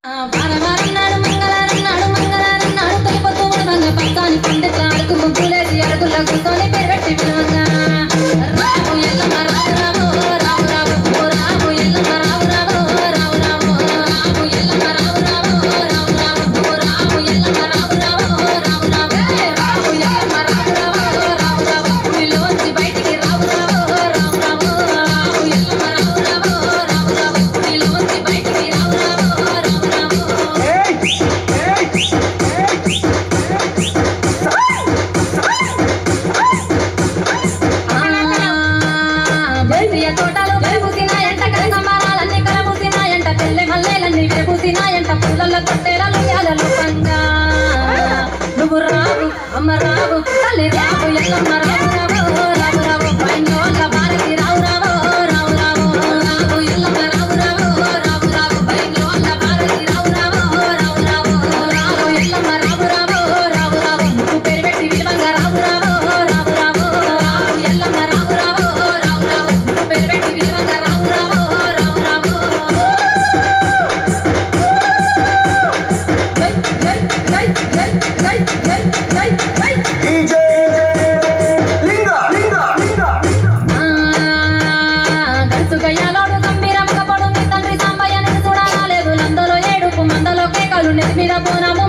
వారం నాడు మంగళవారం నాడు తొలిపొద్దు ఉడవంగా పక్కాని పండితుల అడుగు ముగ్గులేసి అడుగుల్లో కూర్చొని పేరు పెట్టి పిలవంగా రాము ఎల్లమ్మ రావు రావు రావు రావు రాము ఎల్లమ్మ రావు రావు రావు రావు రాము ఎల్లమ్మ రావు రావు రావు రావు రాము ఎల్లమ్మ రావు రావు రావు రావు రాము ఎల్లమ్మ రావు రావు రావు రావు గుడిలోంచి బయటికి రావు రావు రావు రావు రాము ఎల్లమ్మ రావు రావు రావు రావు గుడిలోంచి బయటికి రావు రావు రావు రావు జల్దియ తోటలు పెరుగుతున్నాయంట కనకంబరాలన్నీ కలబూసినాయంట తెల్లె మల్లెలన్నీ విరబూసినాయంట పూలల్లో తొట్టెలలో యాలలు పంగా నువ్వు రావు అమ్మ రావు తల్లి రావు ఎల్లమ్మ రావు రావు రావు రావు పైనోళ్ళ భారతి రావు రావు రావు రావు రావు ఎల్లమ్మ రావు రావు రావు రావు పైనోళ్ళ భారతి రావు రావు రావు రావు రావు ఎల్లమ్మ రావు రావు రావు రావు నువ్వు పేరు పెట్టి విలువంగా రావు రావు రావు రావు రావు ఎల్లమ్మ రావు రావు రావు రావు నువ్వు పేరు పెట్టి విలువంగా రావు రావు రావు రావు జై జై జై జై జై జై జై DJ లింగా గడుసుగయ్యాలోడు గంభీరంగా పడు మీ తండ్రి సాంబయ్య నేను చూడాలేదు నందలో ఏడుపు మందలో కేకలు నెత్తి మీద పోనాము